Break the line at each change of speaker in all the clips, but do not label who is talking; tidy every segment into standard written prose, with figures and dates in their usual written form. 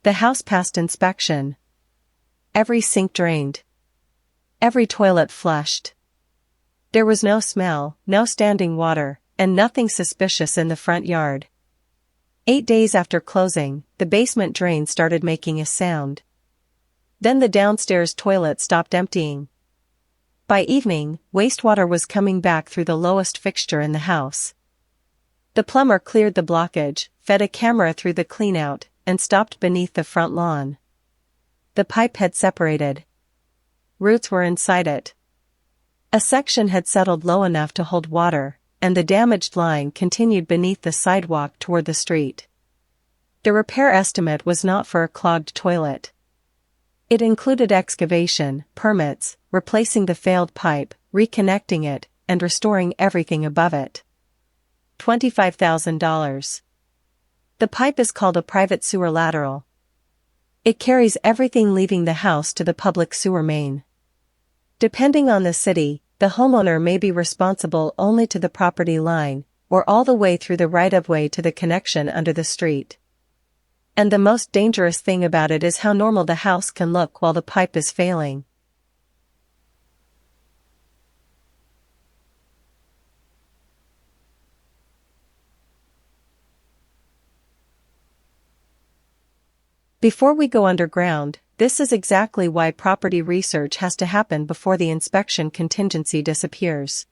The house passed inspection. Every sink drained. Every toilet flushed. There was no smell, no standing water, and nothing suspicious in the front yard. 8 days after closing, the basement drain started making a sound. Then the downstairs toilet stopped emptying. By evening, wastewater was coming back through the lowest fixture in the house. The plumber cleared the blockage, fed a camera through the cleanout, and stopped beneath the front lawn. The pipe had separated. Roots were inside it. A section had settled low enough to hold water, and the damaged line continued beneath the sidewalk toward the street. The repair estimate was not for a clogged toilet. It included excavation, permits, replacing the failed pipe, reconnecting it, and restoring everything above it. $25,000. The pipe is called a private sewer lateral. It carries everything leaving the house to the public sewer main. Depending on the city, the homeowner may be responsible only to the property line, or all the way through the right-of-way to the connection under the street. And the most dangerous thing about it is how normal the house can look while the pipe is failing. Before we go underground, this is exactly why property research has to happen before the inspection contingency disappears.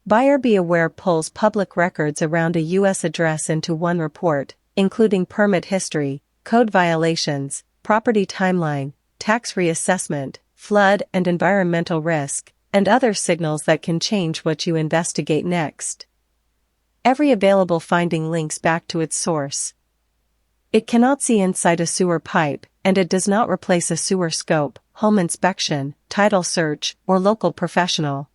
Buyer Be Aware pulls public records around a U.S. address into one report, including permit history, code violations, property timeline, tax reassessment, flood and environmental risk, and other signals that can change what you investigate next. Every available finding links back to its source. It cannot see inside a sewer pipe, and it does not replace a sewer scope, home inspection, title search, or local professional.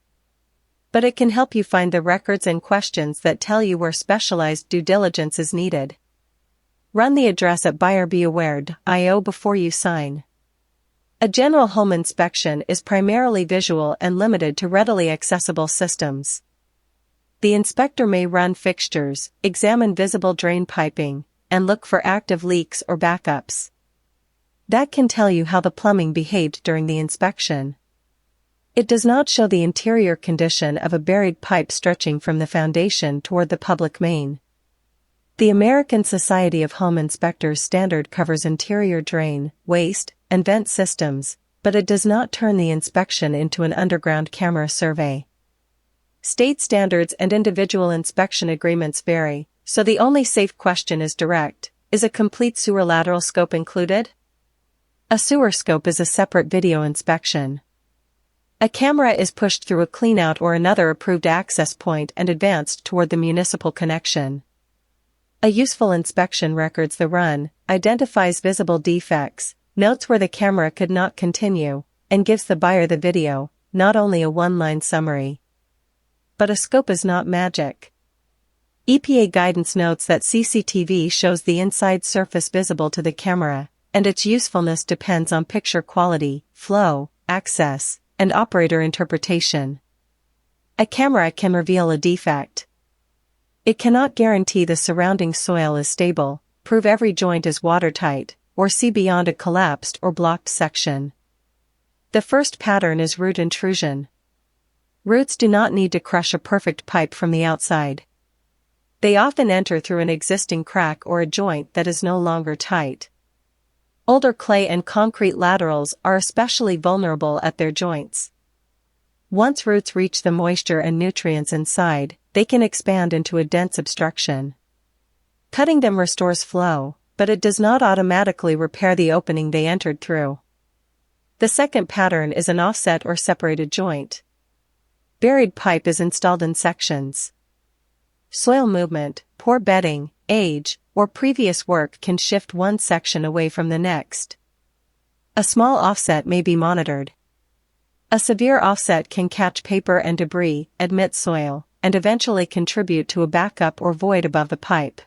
But it can help you find the records and questions that tell you where specialized due diligence is needed. Run the address at buyerbeaware.io before you sign. A general home inspection is primarily visual and limited to readily accessible systems. The inspector may run fixtures, examine visible drain piping, and look for active leaks or backups. That can tell you how the plumbing behaved during the inspection. It does not show the interior condition of a buried pipe stretching from the foundation toward the public main. The American Society of Home Inspectors standard covers interior drain, waste, and vent systems, but it does not turn the inspection into an underground camera survey. State standards and individual inspection agreements vary, so the only safe question is direct: is a complete sewer lateral scope included? A sewer scope is a separate video inspection. A camera is pushed through a cleanout or another approved access point and advanced toward the municipal connection. A useful inspection records the run, identifies visible defects, notes where the camera could not continue, and gives the buyer the video, not only a one-line summary. But a scope is not magic. EPA guidance notes that CCTV shows the inside surface visible to the camera, and its usefulness depends on picture quality, flow, access, and operator interpretation. A camera can reveal a defect. It cannot guarantee the surrounding soil is stable, prove every joint is watertight, or see beyond a collapsed or blocked section. The first pattern is root intrusion. Roots do not need to crush a perfect pipe from the outside. They often enter through an existing crack or a joint that is no longer tight. Older clay and concrete laterals are especially vulnerable at their joints. Once roots reach the moisture and nutrients inside, they can expand into a dense obstruction. Cutting them restores flow, but it does not automatically repair the opening they entered through. The second pattern is an offset or separated joint. Buried pipe is installed in sections. Soil movement, poor bedding, age, or previous work can shift one section away from the next. A small offset may be monitored. A severe offset can catch paper and debris, admit soil, and eventually contribute to a backup or void above the pipe.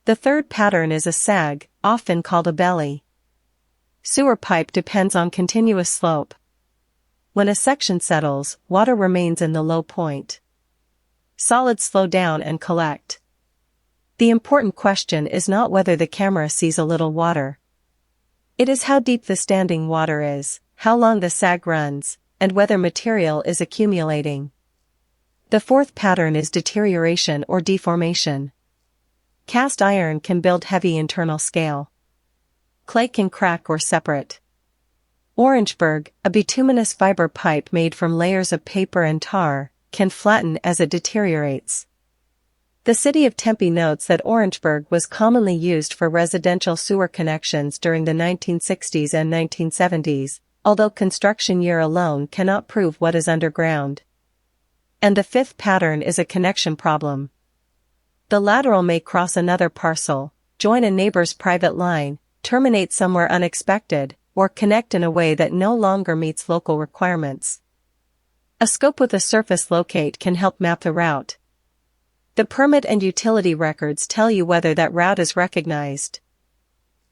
The third pattern is a sag, often called a belly. Sewer pipe depends on continuous slope. When a section settles, water remains in the low point. Solids slow down and collect. The important question is not whether the camera sees a little water. It is how deep the standing water is, how long the sag runs, and whether material is accumulating. The fourth pattern is deterioration or deformation. Cast iron can build heavy internal scale. Clay can crack or separate. Orangeburg, a bituminous fiber pipe made from layers of paper and tar, can flatten as it deteriorates. The city of Tempe notes that Orangeburg was commonly used for residential sewer connections during the 1960s and 1970s, although construction year alone cannot prove what is underground. And the fifth pattern is a connection problem. The lateral may cross another parcel, join a neighbor's private line, terminate somewhere unexpected, or connect in a way that no longer meets local requirements. A scope with a surface locate can help map the route. The permit and utility records tell you whether that route is recognized.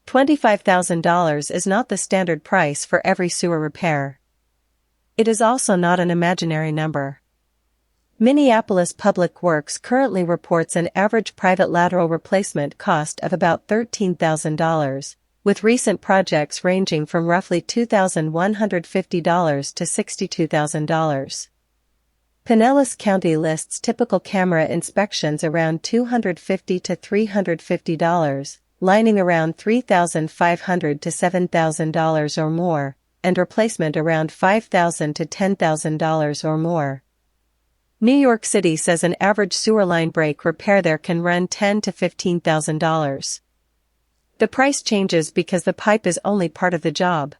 $25,000 is not the standard price for every sewer repair. It is also not an imaginary number. Minneapolis Public Works currently reports an average private lateral replacement cost of about $13,000, with recent projects ranging from roughly $2,150 to $62,000. Pinellas County lists typical camera inspections around $250 to $350, lining around $3,500 to $7,000 or more, and replacement around $5,000 to $10,000 or more. New York City says an average sewer line break repair there can run $10,000 to $15,000. The price changes because the pipe is only part of the job.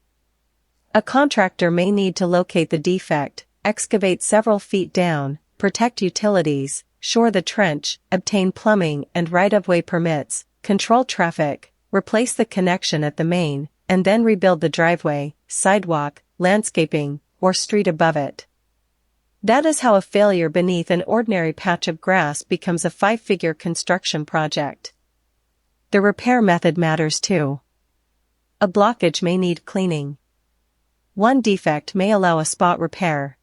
A contractor may need to locate the defect, excavate several feet down, protect utilities, shore the trench, obtain plumbing and right-of-way permits, control traffic, replace the connection at the main, and then rebuild the driveway, sidewalk, landscaping, or street above it. That is how a failure beneath an ordinary patch of grass becomes a five-figure construction project. The repair method matters too. A blockage may need cleaning. One defect may allow a spot repair.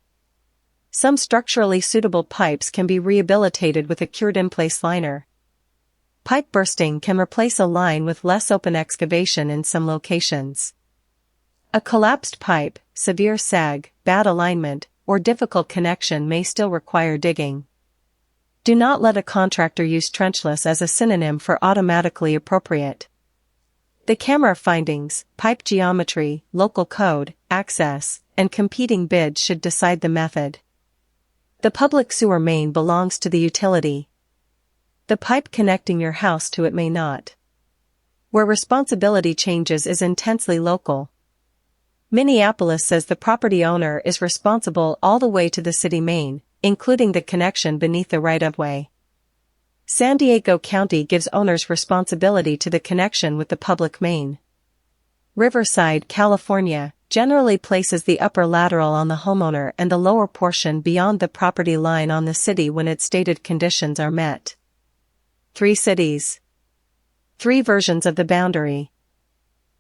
Some structurally suitable pipes can be rehabilitated with a cured-in-place liner. Pipe bursting can replace a line with less open excavation in some locations. A collapsed pipe, severe sag, bad alignment, or difficult connection may still require digging. Do not let a contractor use trenchless as a synonym for automatically appropriate. The camera findings, pipe geometry, local code, access, and competing bids should decide the method. The public sewer main belongs to the utility. The pipe connecting your house to it may not. Where responsibility changes is intensely local. Minneapolis says the property owner is responsible all the way to the city main, including the connection beneath the right-of-way. San Diego County gives owners responsibility to the connection with the public main. Riverside, California, generally places the upper lateral on the homeowner and the lower portion beyond the property line on the city when its stated conditions are met. 3 cities. 3 versions of the boundary.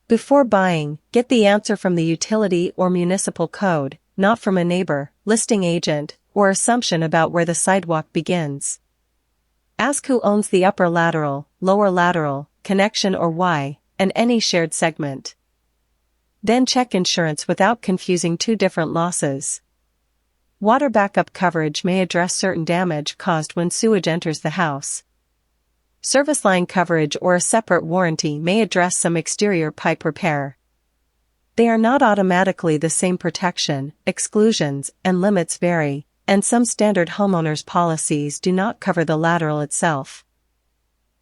Before buying, get the answer from the utility or municipal code, not from a neighbor, listing agent, or assumption about where the sidewalk begins. Ask who owns the upper lateral, lower lateral, connection or why, and any shared segment. Then check insurance without confusing 2 different losses. Water backup coverage may address certain damage caused when sewage enters the house. Service line coverage or a separate warranty may address some exterior pipe repair. They are not automatically the same protection, exclusions and limits vary, and some standard homeowners policies do not cover the lateral itself.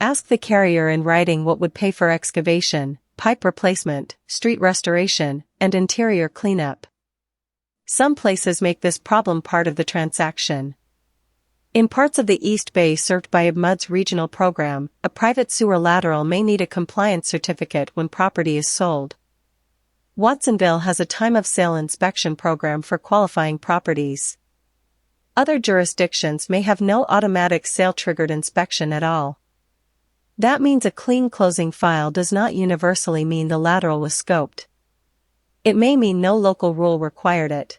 Ask the carrier in writing what would pay for excavation, pipe replacement, street restoration, and interior cleanup. Some places make this problem part of the transaction. In parts of the East Bay served by MUD's regional program, a private sewer lateral may need a compliance certificate when property is sold. Watsonville has a time of sale inspection program for qualifying properties. Other jurisdictions may have no automatic sale-triggered inspection at all. That means a clean closing file does not universally mean the lateral was scoped. It may mean no local rule required it.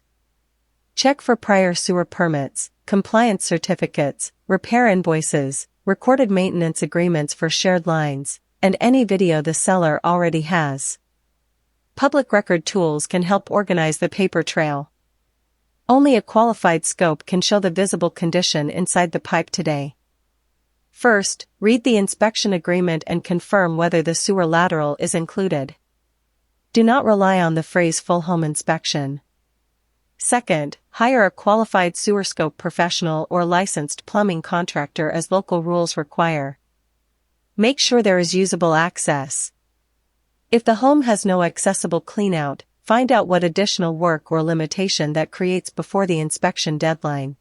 Check for prior sewer permits, compliance certificates, repair invoices, recorded maintenance agreements for shared lines, and any video the seller already has. Public record tools can help organize the paper trail. Only a qualified scope can show the visible condition inside the pipe today. First, read the inspection agreement and confirm whether the sewer lateral is included. Do not rely on the phrase full home inspection. Second, hire a qualified sewer scope professional or licensed plumbing contractor as local rules require. Make sure there is usable access. If the home has no accessible cleanout, find out what additional work or limitation that creates before the inspection deadline.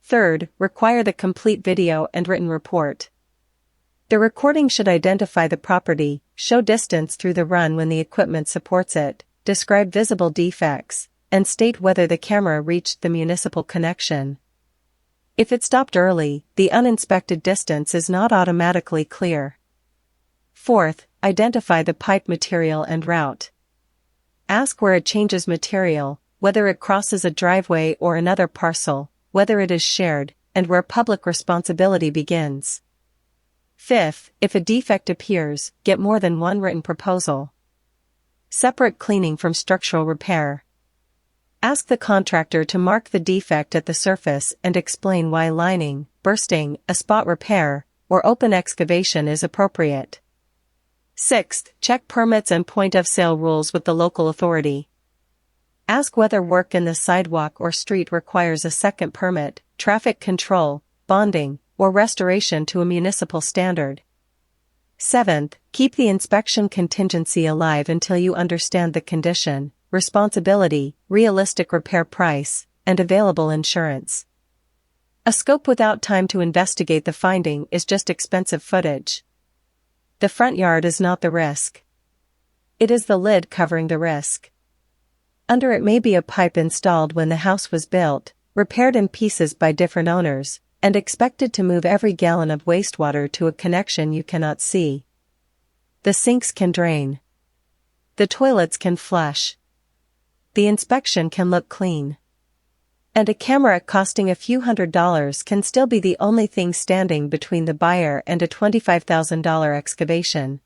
Third, require the complete video and written report. The recording should identify the property, show distance through the run when the equipment supports it, describe visible defects, and state whether the camera reached the municipal connection. If it stopped early, the uninspected distance is not automatically clear. Fourth, identify the pipe material and route. Ask where it changes material, whether it crosses a driveway or another parcel, whether it is shared, and where public responsibility begins. Fifth, if a defect appears, get more than one written proposal. Separate cleaning from structural repair. Ask the contractor to mark the defect at the surface and explain why lining, bursting, a spot repair, or open excavation is appropriate. Sixth, check permits and point-of-sale rules with the local authority. Ask whether work in the sidewalk or street requires a second permit, traffic control, bonding, or restoration to a municipal standard. Seventh, keep the inspection contingency alive until you understand the condition, responsibility, realistic repair price, and available insurance. A scope without time to investigate the finding is just expensive footage. The front yard is not the risk. It is the lid covering the risk. Under it may be a pipe installed when the house was built, repaired in pieces by different owners, and expected to move every gallon of wastewater to a connection you cannot see. The sinks can drain. The toilets can flush. The inspection can look clean. And a camera costing a few $100s can still be the only thing standing between the buyer and a $25,000 excavation.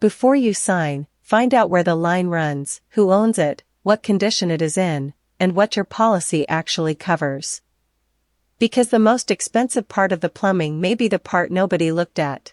Before you sign, find out where the line runs, who owns it, what condition it is in, and what your policy actually covers. Because the most expensive part of the plumbing may be the part nobody looked at.